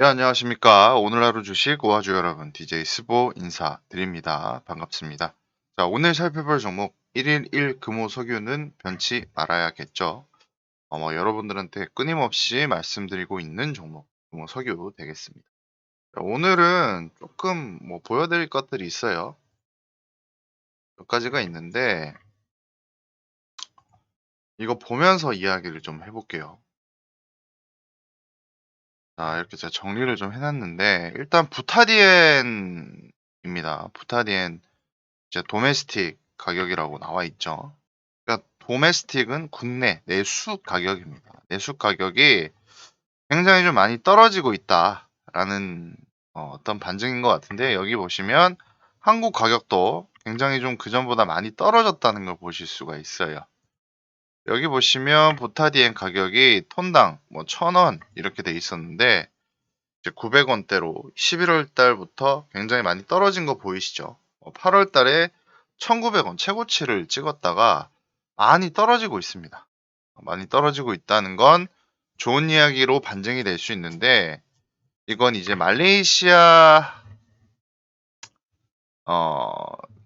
네, 안녕하십니까. 오늘 하루 주식 우아주 여러분, DJ 스보 인사드립니다. 반갑습니다. 자, 오늘 살펴볼 종목 1일 1 금호 석유는 변치 말아야겠죠. 여러분들한테 끊임없이 말씀드리고 있는 종목, 금호 석유 되겠습니다. 자, 오늘은 조금 보여드릴 것들이 있어요. 몇 가지가 있는데, 이거 보면서 이야기를 좀 해볼게요. 자, 이렇게 제가 정리를 좀 해놨는데, 일단 부타디엔입니다. 부타디엔. 이제 도메스틱 가격이라고 나와 있죠. 그러니까 도메스틱은 국내 내수 가격입니다. 내수 가격이 굉장히 좀 많이 떨어지고 있다라는 어떤 반증인 것 같은데, 여기 보시면 한국 가격도 굉장히 좀 그전보다 많이 떨어졌다는 걸 보실 수가 있어요. 여기 보시면 부타디엔 가격이 톤당 1,000원 이렇게 돼 있었는데, 이제 900원대로 11월 달부터 굉장히 많이 떨어진 거 보이시죠? 8월 달에 1,900원 최고치를 찍었다가 많이 떨어지고 있습니다. 많이 떨어지고 있다는 건 좋은 이야기로 반증이 될 수 있는데, 이건 이제 말레이시아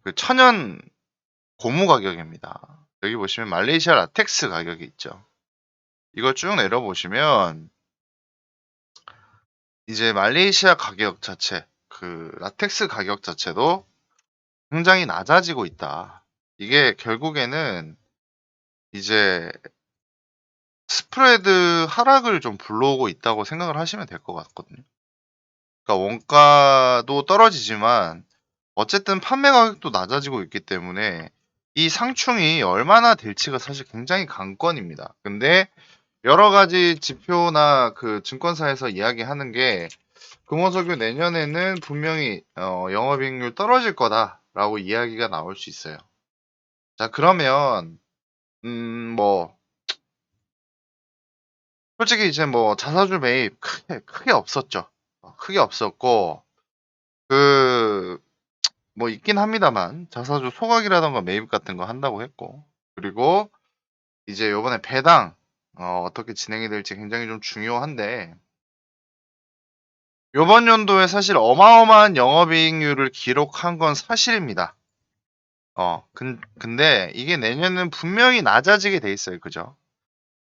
그 천연 고무 가격입니다. 여기 보시면 말레이시아 라텍스 가격이 있죠. 이걸 쭉 내려보시면 이제 말레이시아 가격 자체, 그 라텍스 가격 자체도 굉장히 낮아지고 있다. 이게 결국에는 이제 스프레드 하락을 좀 불러오고 있다고 생각을 하시면 될 것 같거든요. 그러니까 원가도 떨어지지만 어쨌든 판매 가격도 낮아지고 있기 때문에 이 상충이 얼마나 될지가 사실 굉장히 관건입니다. 근데 여러 가지 지표나 그 증권사에서 이야기하는 게 금호석유 내년에는 분명히 영업이익률 떨어질 거다라고 이야기가 나올 수 있어요. 자, 그러면 뭐 솔직히 이제 자사주 매입 크게 없었죠. 크게 없었고, 그 있긴 합니다만 자사주 소각이라던가 매입 같은 거 한다고 했고, 그리고 이제 요번에 배당 어떻게 진행이 될지 굉장히 좀 중요한데, 요번 연도에 사실 어마어마한 영업이익률을 기록한 건 사실입니다. 근데 이게 내년은 분명히 낮아지게 돼 있어요. 그죠?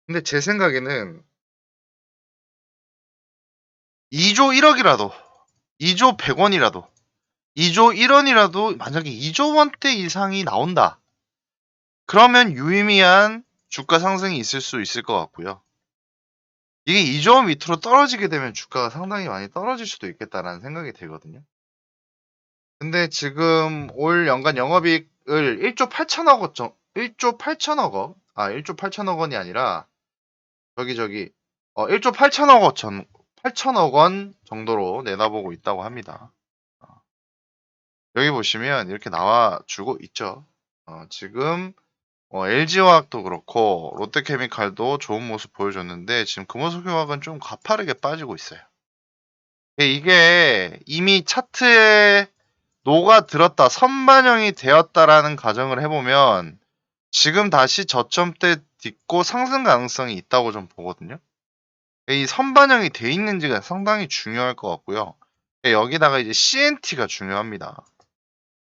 근데 제 생각에는 2조 1억이라도, 2조 100원이라도, 2조 1원이라도 만약에 2조 원대 이상이 나온다. 그러면 유의미한 주가 상승이 있을 수 있을 것 같고요. 이게 2조 원 밑으로 떨어지게 되면 주가가 상당히 많이 떨어질 수도 있겠다라는 생각이 들거든요. 근데 지금 올 연간 영업이익을 1조 8천억 원, 1조 8천억 원, 1조 8천억 원이 아니라 저기 1조 8천억 원 8천억 원 정도로 내다보고 있다고 합니다. 어, 여기 보시면 이렇게 나와주고 있죠. 지금 LG화학도 그렇고 롯데케미칼도 좋은 모습 보여줬는데 지금 금호석유화학은 좀 가파르게 빠지고 있어요. 이게 이미 차트에 녹아들었다, 선반영이 되었다라는 가정을 해보면 지금 다시 저점대 딛고 상승 가능성이 있다고 좀 보거든요. 이 선반영이 돼 있는지가 상당히 중요할 것 같고요. 여기다가 이제 CNT가 중요합니다.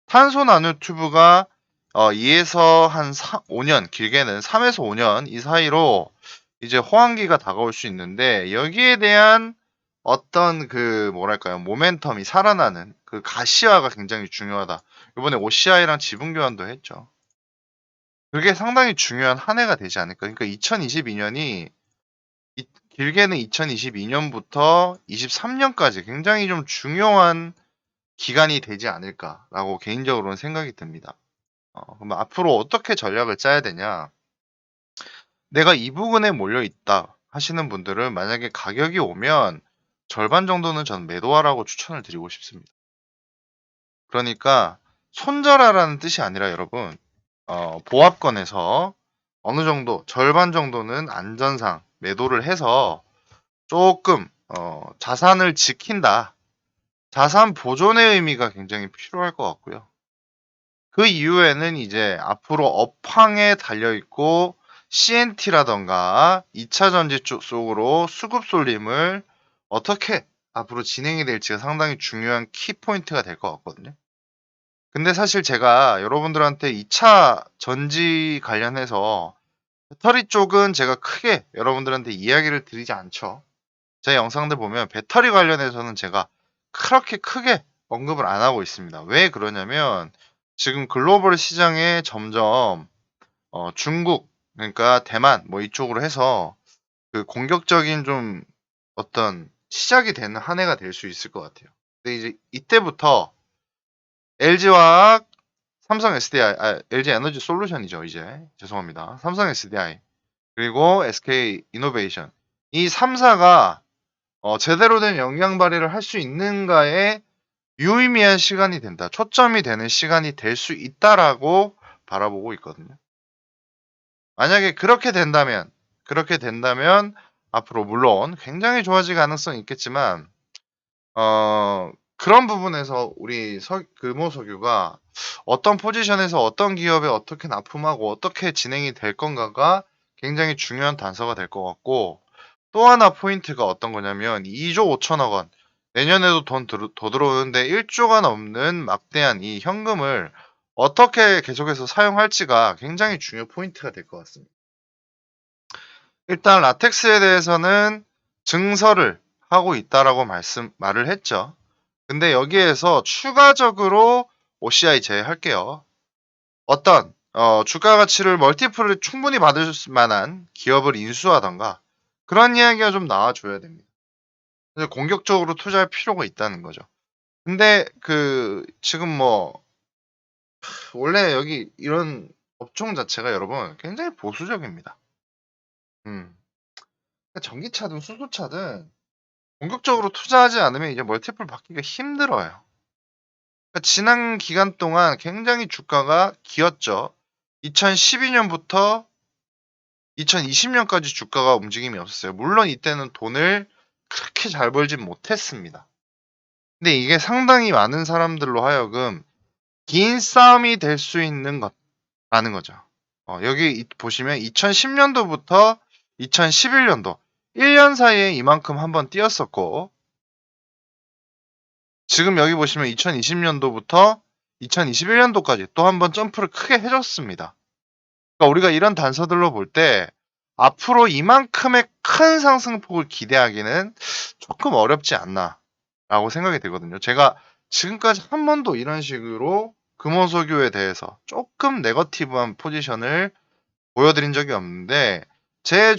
탄소 나노튜브가 2에서 한 5년, 길게는 3에서 5년 이 사이로 이제 호황기가 다가올 수 있는데, 여기에 대한 어떤 그 뭐랄까요, 모멘텀이 살아나는 그 가시화가 굉장히 중요하다. 이번에 OCI랑 지분 교환도 했죠. 그게 상당히 중요한 한 해가 되지 않을까. 그러니까 2022년이 길게는 2022년부터 23년까지 굉장히 좀 중요한 기간이 되지 않을까라고 개인적으로는 생각이 듭니다. 그럼 앞으로 어떻게 전략을 짜야 되냐? 내가 이 부근에 몰려 있다 하시는 분들은 만약에 가격이 오면 절반 정도는 전 매도하라고 추천을 드리고 싶습니다. 그러니까 손절하라는 뜻이 아니라 여러분, 보합권에서 어느 정도 절반 정도는 안전상 매도를 해서 조금 자산을 지킨다. 자산 보존의 의미가 굉장히 필요할 것 같고요. 그 이후에는 이제 앞으로 업황에 달려있고 CNT라던가 2차 전지 쪽으로 수급 쏠림을 어떻게 앞으로 진행이 될지가 상당히 중요한 키포인트가 될 것 같거든요. 근데 사실 제가 여러분들한테 2차 전지 관련해서 배터리 쪽은 제가 크게 여러분들한테 이야기를 드리지 않죠. 제 영상들 보면 배터리 관련해서는 제가 그렇게 크게 언급을 안 하고 있습니다. 왜 그러냐면 지금 글로벌 시장에 점점 중국 그러니까 대만 뭐 이쪽으로 해서 그 공격적인 좀 어떤 시작이 되는 한 해가 될 수 있을 것 같아요. 근데 이제 이때부터 LG화학, 삼성 SDI, LG 에너지 솔루션이죠, 이제. 죄송합니다. 삼성 SDI, 그리고 SK 이노베이션. 이 3사가 제대로 된 역량 발휘를 할 수 있는가에 유의미한 시간이 된다. 초점이 되는 시간이 될 수 있다라고 바라보고 있거든요. 만약에 그렇게 된다면 앞으로 물론 굉장히 좋아질 가능성이 있겠지만 그런 부분에서 우리 금호석유가 어떤 포지션에서 어떤 기업에 어떻게 납품하고 어떻게 진행이 될 건가가 굉장히 중요한 단서가 될 것 같고, 또 하나 포인트가 어떤 거냐면 2조 5천억 원, 내년에도 돈 더 들어오는데 1조가 넘는 막대한 이 현금을 어떻게 계속해서 사용할지가 굉장히 중요 포인트가 될 것 같습니다. 일단 라텍스에 대해서는 증설을 하고 있다라고 말을 했죠. 근데 여기에서 추가적으로 OCI 제외할게요. 어떤 주가 가치를 멀티플을 충분히 받을 만한 기업을 인수하던가 그런 이야기가 좀 나와줘야 됩니다. 그래서 공격적으로 투자할 필요가 있다는 거죠. 근데 그 지금 뭐 원래 여기 이런 업종 자체가 여러분 굉장히 보수적입니다. 그러니까 전기차든 수소차든 공격적으로 투자하지 않으면 이제 멀티플 받기가 힘들어요. 그러니까 지난 기간 동안 굉장히 주가가 기었죠. 2012년부터 2020년까지 주가가 움직임이 없었어요. 물론 이때는 돈을 그렇게 잘 벌진 못했습니다. 근데 이게 상당히 많은 사람들로 하여금 긴 싸움이 될 수 있는 것라는 거죠. 여기 보시면 2010년도부터 2011년도 1년 사이에 이만큼 한번 뛰었었고, 지금 여기 보시면 2020년도부터 2021년도까지 또 한번 점프를 크게 해줬습니다. 그러니까 우리가 이런 단서들로 볼 때 앞으로 이만큼의 큰 상승폭을 기대하기는 조금 어렵지 않나라고 생각이 되거든요. 제가 지금까지 한 번도 이런 식으로 금호석유에 대해서 조금 네거티브한 포지션을 보여드린 적이 없는데, 제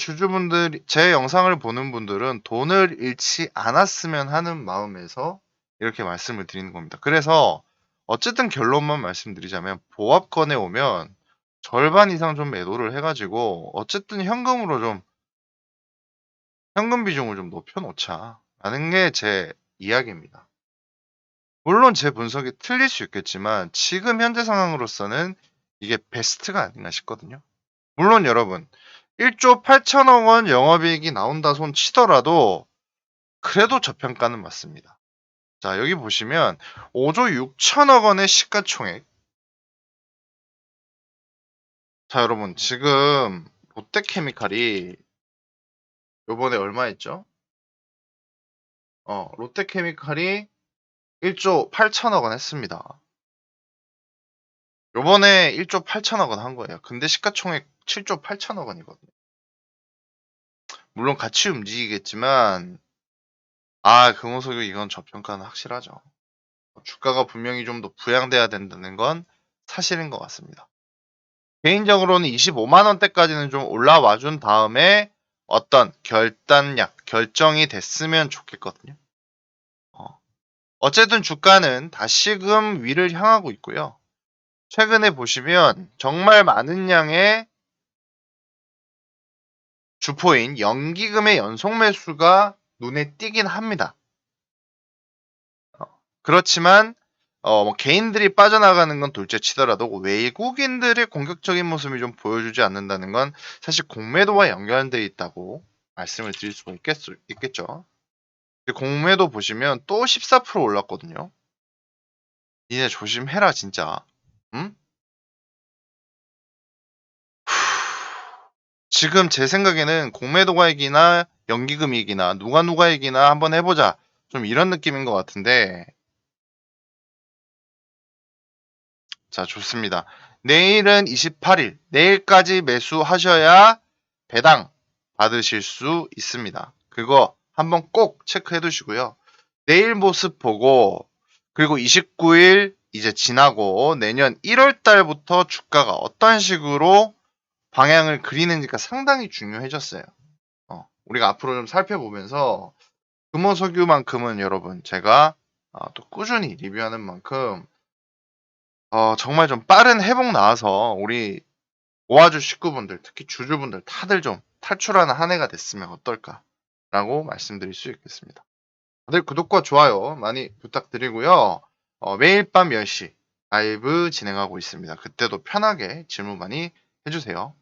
영상을 보는 분들은 돈을 잃지 않았으면 하는 마음에서 이렇게 말씀을 드리는 겁니다. 그래서 어쨌든 결론만 말씀드리자면 보합권에 오면 절반 이상 좀 매도를 해가지고 어쨌든 현금 비중을 좀 높여놓자라는 게 제 이야기입니다. 물론 제 분석이 틀릴 수 있겠지만 지금 현재 상황으로서는 이게 베스트가 아닌가 싶거든요. 물론 여러분 1조 8천억 원 영업이익이 나온다 손 치더라도 그래도 저평가는 맞습니다. 자, 여기 보시면 5조 6천억 원의 시가총액. 자, 여러분 지금 롯데케미칼이 요번에 얼마 했죠? 롯데케미칼이 1조 8천억 원 했습니다. 요번에 1조 8천억 원 한 거예요. 근데 시가총액 7조 8천억 원이거든요. 물론 같이 움직이겠지만 금호석유 이건 저평가는 확실하죠. 주가가 분명히 좀 더 부양돼야 된다는 건 사실인 것 같습니다. 개인적으로는 25만 원대까지는 좀 올라와 준 다음에 어떤 결정이 됐으면 좋겠거든요. 어쨌든 주가는 다시금 위를 향하고 있고요. 최근에 보시면 정말 많은 양의 주포인 연기금의 연속 매수가 눈에 띄긴 합니다. 그렇지만 뭐 개인들이 빠져나가는 건 둘째 치더라도 외국인들의 공격적인 모습이 좀 보여주지 않는다는 건 사실 공매도와 연결되어 있다고 말씀을 드릴 수가 있겠죠. 공매도 보시면 또 14% 올랐거든요. 니네 조심해라 진짜. 응? 지금 제 생각에는 공매도가액이나 연기금이익이나 누가 이기나 한번 해보자. 좀 이런 느낌인 것 같은데, 자, 좋습니다. 내일은 28일, 내일까지 매수하셔야 배당 받으실 수 있습니다. 그거 한번 꼭 체크해 두시고요. 내일 모습 보고, 그리고 29일 이제 지나고 내년 1월 달부터 주가가 어떤 식으로 방향을 그리는지가 상당히 중요해졌어요. 우리가 앞으로 좀 살펴보면서 금호석유만큼은 여러분 제가 또 꾸준히 리뷰하는 만큼 정말 좀 빠른 회복 나와서 우리 모아주 식구분들, 특히 주주분들 다들 좀 탈출하는 한 해가 됐으면 어떨까라고 말씀드릴 수 있겠습니다. 다들 구독과 좋아요 많이 부탁드리고요. 매일 밤 10시 라이브 진행하고 있습니다. 그때도 편하게 질문 많이 해주세요.